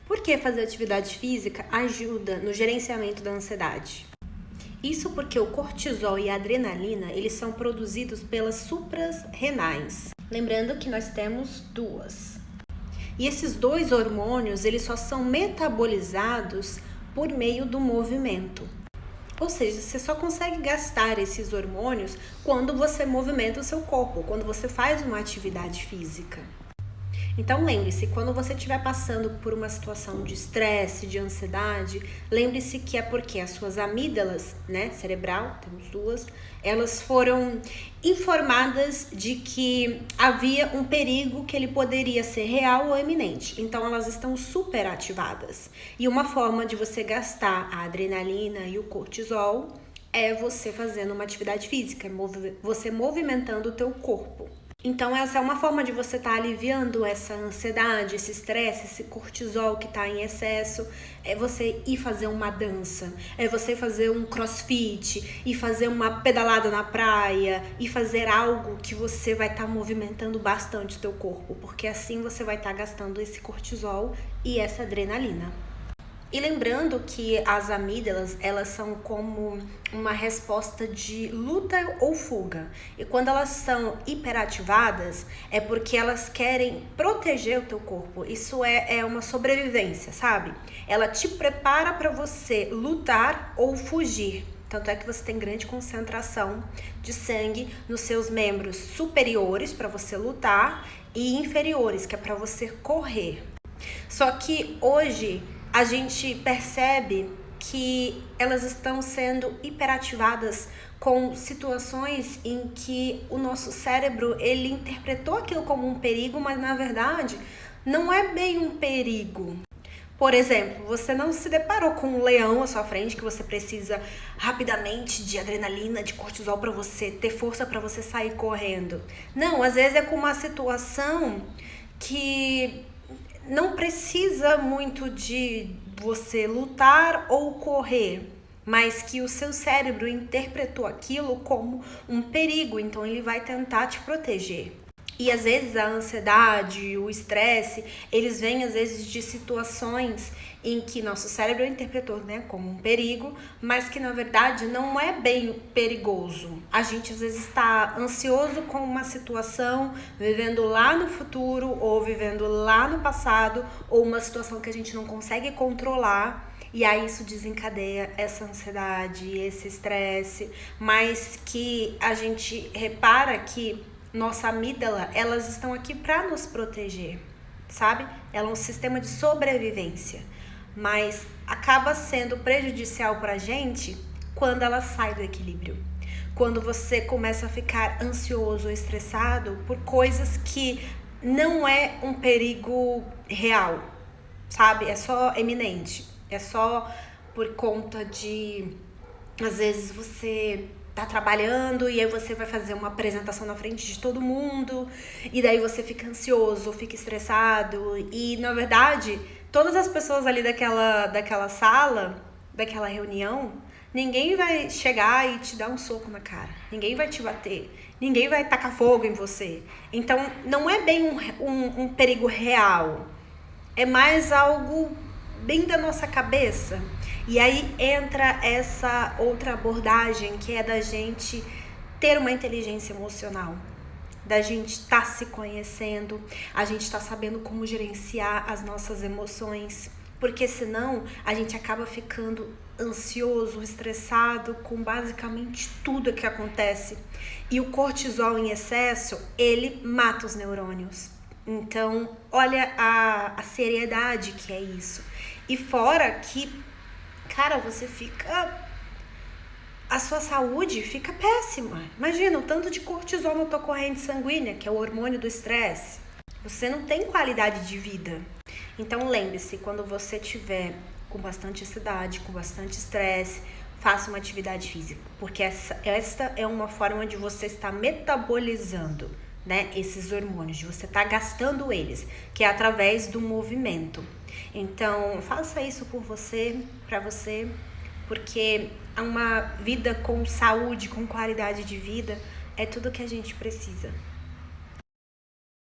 Por que fazer atividade física ajuda no gerenciamento da ansiedade? Isso porque o cortisol e a adrenalina, eles são produzidos pelas suprarrenais. Lembrando que nós temos duas. E esses dois hormônios, eles só são metabolizados por meio do movimento. Ou seja, você só consegue gastar esses hormônios quando você movimenta o seu corpo, quando você faz uma atividade física. Então lembre-se, quando você estiver passando por uma situação de estresse, de ansiedade, lembre-se que é porque as suas amígdalas, cerebral, temos duas, elas foram informadas de que havia um perigo que ele poderia ser real ou iminente. Então elas estão super ativadas. E uma forma de você gastar a adrenalina e o cortisol é você fazendo uma atividade física, você movimentando o teu corpo. Então essa é uma forma de você estar aliviando essa ansiedade, esse estresse, esse cortisol que está em excesso. É você ir fazer uma dança, é você fazer um crossfit, ir fazer uma pedalada na praia, e fazer algo que você vai estar movimentando bastante o teu corpo, porque assim você vai estar gastando esse cortisol e essa adrenalina. E lembrando que as amígdalas, elas são como uma resposta de luta ou fuga. E quando elas são hiperativadas, é porque elas querem proteger o teu corpo. Isso é uma sobrevivência, sabe? Ela te prepara para você lutar ou fugir. Tanto é que você tem grande concentração de sangue nos seus membros superiores para você lutar e inferiores, que é para você correr. Só que hoje a gente percebe que elas estão sendo hiperativadas com situações em que o nosso cérebro, ele interpretou aquilo como um perigo, mas na verdade não é bem um perigo. Por exemplo, você não se deparou com um leão à sua frente que você precisa rapidamente de adrenalina, de cortisol para você ter força para você sair correndo. Não, às vezes é com uma situação que não precisa muito de você lutar ou correr, mas que o seu cérebro interpretou aquilo como um perigo, então ele vai tentar te proteger. E às vezes a ansiedade, o estresse, eles vêm às vezes de situações em que nosso cérebro interpretou, como um perigo, mas que na verdade não é bem perigoso. A gente às vezes está ansioso com uma situação, vivendo lá no futuro ou vivendo lá no passado, ou uma situação que a gente não consegue controlar. E aí isso desencadeia essa ansiedade, esse estresse, mas que a gente repara que nossa amígdala, elas estão aqui para nos proteger, sabe? Ela é um sistema de sobrevivência, mas acaba sendo prejudicial para a gente quando ela sai do equilíbrio. Quando você começa a ficar ansioso ou estressado por coisas que não é um perigo real, sabe? É só eminente, é só por conta de, às vezes você tá trabalhando e aí você vai fazer uma apresentação na frente de todo mundo e daí você fica ansioso, fica estressado e na verdade todas as pessoas ali daquela sala, daquela reunião, ninguém vai chegar e te dar um soco na cara, ninguém vai te bater, ninguém vai tacar fogo em você. Então não é bem um perigo real, é mais algo bem da nossa cabeça. E aí entra essa outra abordagem que é da gente ter uma inteligência emocional, da gente estar se conhecendo, a gente estar sabendo como gerenciar as nossas emoções, porque senão a gente acaba ficando ansioso, estressado com basicamente tudo que acontece. E o cortisol em excesso, ele mata os neurônios. Então, olha a seriedade que é isso. E fora que, cara, a sua saúde fica péssima. Imagina o tanto de cortisol na tua corrente sanguínea, que é o hormônio do estresse. Você não tem qualidade de vida. Então lembre-se, quando você tiver com bastante ansiedade, com bastante estresse, faça uma atividade física. Porque esta é uma forma de você estar metabolizando, esses hormônios, de você estar gastando eles, que é através do movimento. Então, faça isso por você, para você, porque uma vida com saúde, com qualidade de vida, é tudo que a gente precisa.